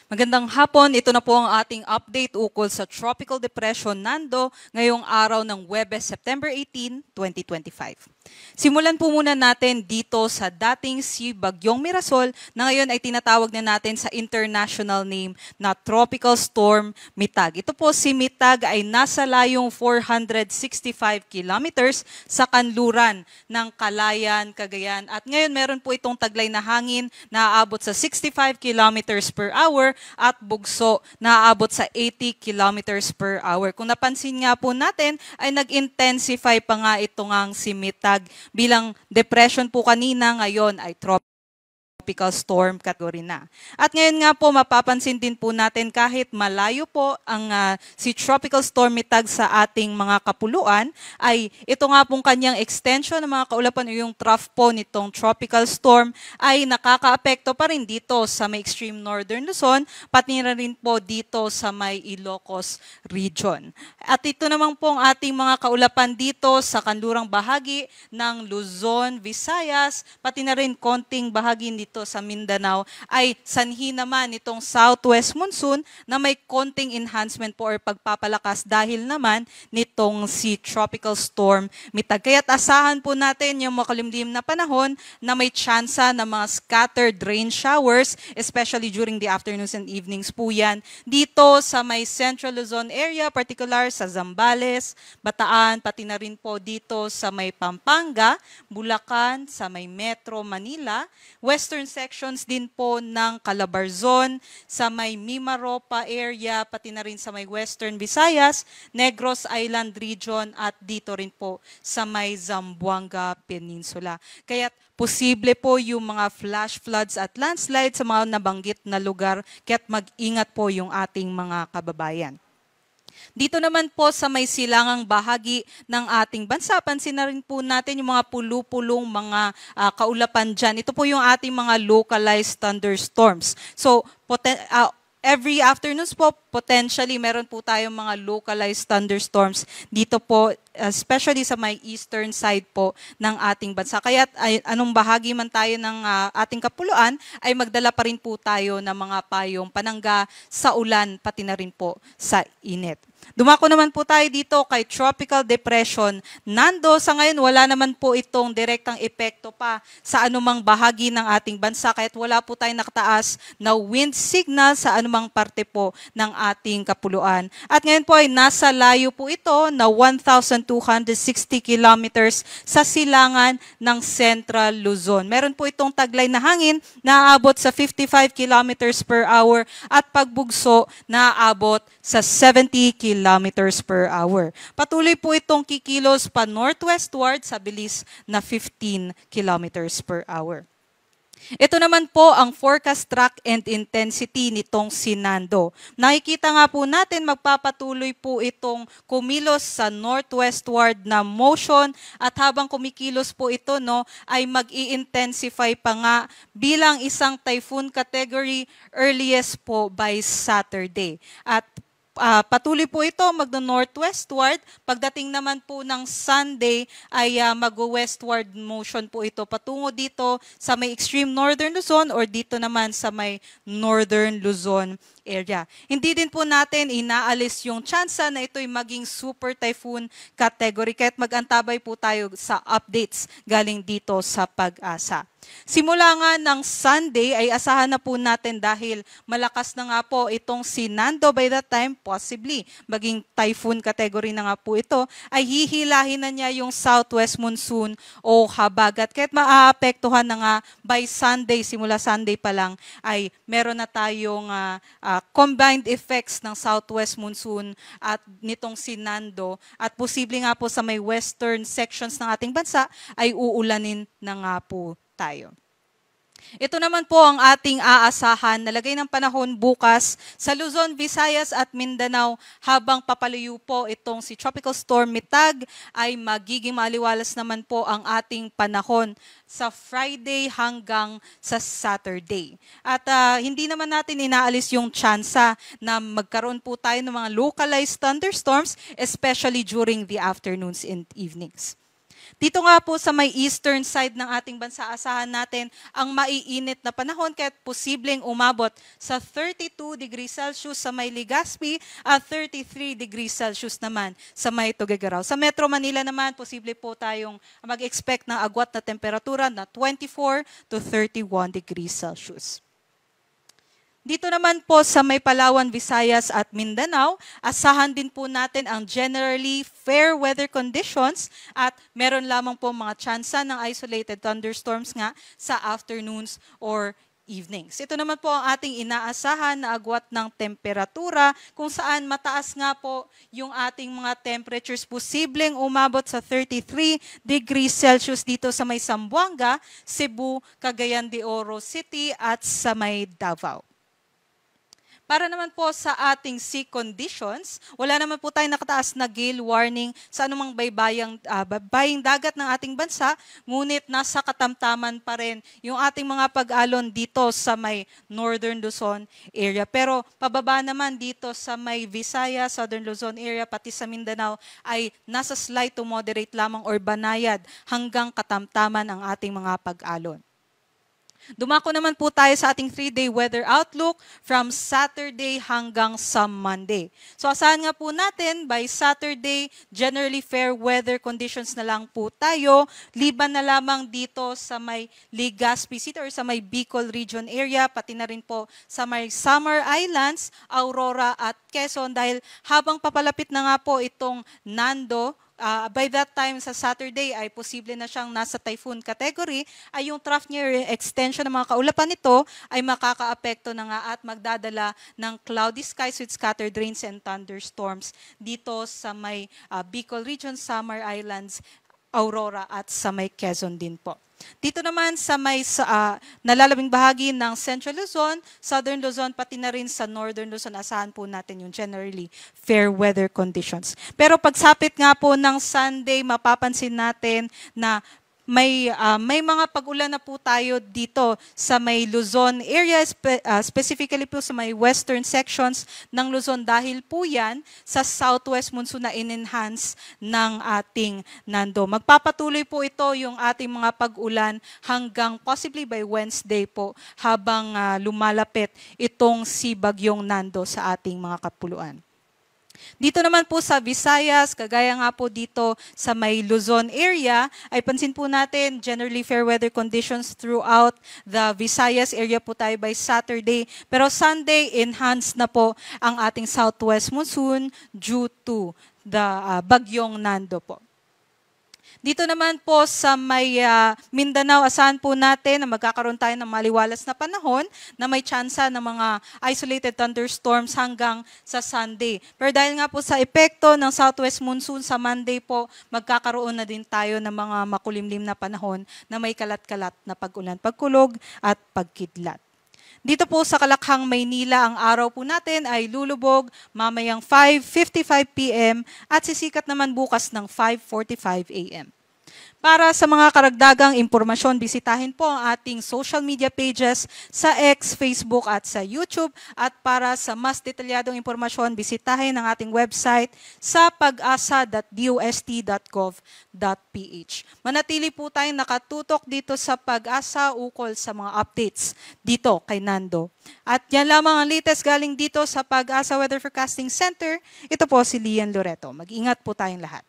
Magandang hapon, ito na po ang ating update ukol sa Tropical Depression Nando ngayong araw ng Huwebes, September 18, 2025. Simulan po muna natin dito sa dating si Bagyong Mirasol na ngayon ay tinatawag na natin sa international name na Tropical Storm Mitag. Ito po si Mitag ay nasa layong 465 kilometers sa kanluran ng Calayan, Cagayan. At ngayon meron po itong taglay na hangin na aabot sa 65 kilometers per hour at bugso na aabot sa 80 kilometers per hour. Kung napansin nga po natin, ay nag-intensify pa nga ito ngang si Mitag bilang depression po kanina, ngayon ay tropical storm category na. At ngayon nga po, mapapansin din po natin kahit malayo po ang si Tropical Storm Mitag sa ating mga kapuluan, ay ito nga pong kanyang extension ng mga kaulapan o yung trough po nitong tropical storm ay nakakaapekto pa rin dito sa may extreme northern Luzon, pati na rin po dito sa may Ilocos region. At ito naman po ang ating mga kaulapan dito sa kanlurang bahagi ng Luzon, Visayas, pati na rin konting bahagi dito sa Mindanao ay sanhi naman itong southwest monsoon na may konting enhancement po or pagpapalakas dahil naman nitong si Tropical Storm Mitag. Kaya't asahan po natin yung makalimlim na panahon na may tsansa ng mga scattered rain showers, especially during the afternoons and evenings po yan. Dito sa may Central Luzon area, particular sa Zambales, Bataan, pati na rin po dito sa may Pampanga, Bulacan, sa may Metro Manila, Western sections din po ng Calabarzon, sa may Mimaropa area, pati na rin sa may Western Visayas, Negros Island region at dito rin po sa may Zamboanga Peninsula. Kaya't posible po yung mga flash floods at landslides sa mga nabanggit na lugar, kaya't mag-ingat po yung ating mga kababayan. Dito naman po sa may silangang bahagi ng ating bansa, pansin na rin po natin yung mga pulu-pulong mga kaulapan dyan. Ito po yung ating mga localized thunderstorms. So, every afternoons po, potentially, meron po tayong mga localized thunderstorms dito po, especially sa may eastern side po ng ating bansa. Kaya anong bahagi man tayo ng ating kapuluan, ay magdala pa rin po tayo ng mga payong panangga sa ulan, pati na rin po sa init. Dumako naman po tayo dito kay Tropical Depression Nando. Sa ngayon, wala naman po itong direktang epekto pa sa anumang bahagi ng ating bansa, kahit wala po tayong nakataas na wind signal sa anumang parte po ng ating kapuluan. At ngayon po ay nasa layo po ito na 1,260 kilometers sa silangan ng Central Luzon. Meron po itong taglay na hangin na aabot sa 55 kilometers per hour at pagbugso na aabot sa 70 kilometers per hour. Patuloy po itong kikilos pa northwestward sa bilis na 15 kilometers per hour. Ito naman po ang forecast track and intensity nitong si Nando. Nakikita nga po natin magpapatuloy po itong kumilos sa northwestward na motion at habang kumikilos po ito ay mag-i-intensify pa nga bilang isang typhoon category earliest po by Saturday. At patuloy po ito magno-northwestward. Pagdating naman po ng Sunday ay mag-westward motion po ito patungo dito sa may extreme northern Luzon or dito naman sa may northern Luzon area. Hindi din po natin inaalis yung tsansa na ito'y maging super typhoon category, kaya't mag-antabay po tayo sa updates galing dito sa Pag-asa. Simula nga ng Sunday ay asahan na po natin dahil malakas na nga po itong si Nando by that time, possibly maging typhoon category na nga po ito, ay hihilahin na niya yung southwest monsoon o habagat. Kaya't maaapektuhan na nga by Sunday, simula Sunday pa lang, ay meron na tayong combined effects ng southwest monsoon at nitong si Nando at posible nga po sa may western sections ng ating bansa ay uulanin na nga po tayo. Ito naman po ang ating aasahan na lagay ng panahon bukas sa Luzon, Visayas at Mindanao habang papalayo po itong si Tropical Storm Mitag ay magiging maliwalas naman po ang ating panahon sa Friday hanggang sa Saturday. At hindi naman natin inaalis yung tsansa na magkaroon po tayo ng mga localized thunderstorms, especially during the afternoons and evenings. Dito nga po sa may eastern side ng ating bansa, asahan natin ang maiinit na panahon kahit posibleng umabot sa 32 degrees Celsius sa may Legazpi at 33 degrees Celsius naman sa may Tuguegarao. Sa Metro Manila naman, posible po tayong mag-expect ng agwat na temperatura na 24 to 31 degrees Celsius. Dito naman po sa may Palawan, Visayas at Mindanao, asahan din po natin ang generally fair weather conditions at meron lamang po mga tsansa ng isolated thunderstorms nga sa afternoons or evenings. Ito naman po ang ating inaasahan na agwat ng temperatura kung saan mataas nga po yung ating mga temperatures, posibleng umabot sa 33 degrees Celsius dito sa may Zamboanga, Cebu, Cagayan de Oro City at sa may Davao. Para naman po sa ating sea conditions, wala naman po tayong nakataas na gale warning sa anumang baybaying dagat ng ating bansa, ngunit nasa katamtaman pa rin yung ating mga pag-alon dito sa may Northern Luzon area. Pero pababa naman dito sa may Visayas, Southern Luzon area, pati sa Mindanao ay nasa slight to moderate lamang or banayad hanggang katamtaman ang ating mga pag-alon. Dumako naman po tayo sa ating 3-day weather outlook from Saturday hanggang sa Monday. So asahan nga po natin, by Saturday, generally fair weather conditions na lang po tayo. Liban na lamang dito sa may Legazpi City or sa may Bicol region area, pati na rin po sa may Samar Islands, Aurora at Quezon dahil habang papalapit na nga po itong Nando, by that time sa Saturday ay posible na siyang nasa typhoon category, ay yung trough near extension ng mga kaulapan nito ay makakaapekto na nga at magdadala ng cloudy skies with scattered rains and thunderstorms dito sa may Bicol region, Samar Islands, Aurora at sa may Quezon din po. Dito naman sa may nalalabing bahagi ng Central Luzon, Southern Luzon, pati na rin sa Northern Luzon, asahan po natin yung generally fair weather conditions. Pero pagsapit nga po ng Sunday, mapapansin natin na may mga pag-ulan na po tayo dito sa may Luzon area, specifically po sa may western sections ng Luzon dahil po yan sa southwest monsoon na in-enhance ng ating Nando. Magpapatuloy po ito yung ating mga pag-ulan hanggang possibly by Wednesday po habang lumalapit itong si Bagyong Nando sa ating mga kapuluan. Dito naman po sa Visayas, kagaya nga po dito sa may Luzon area, ay pansin po natin generally fair weather conditions throughout the Visayas area po tayo by Saturday. Pero Sunday, enhanced na po ang ating southwest monsoon due to the Bagyong Nando po. Dito naman po sa may Mindanao, asahan po natin na magkakaroon tayo ng maliwalas na panahon na may tsansa ng mga isolated thunderstorms hanggang sa Sunday. Pero dahil nga po sa epekto ng southwest monsoon sa Monday po, magkakaroon na din tayo ng mga makulimlim na panahon na may kalat-kalat na pag-ulan, pagkulog at pagkidlat. Dito po sa Kalakhang, Maynila, ang araw po natin ay lulubog mamayang 5:55 p.m. at sisikat naman bukas ng 5:45 a.m. Para sa mga karagdagang impormasyon, bisitahin po ang ating social media pages sa X, Facebook at sa YouTube. At para sa mas detalyadong impormasyon, bisitahin ang ating website sa pag-asa.dost.gov.ph. Manatili po tayong nakatutok dito sa Pag-asa ukol sa mga updates dito kay Nando. At yan lamang ang latest galing dito sa Pag-asa Weather Forecasting Center. Ito po si Lian Loreto. Mag-ingat po tayong lahat.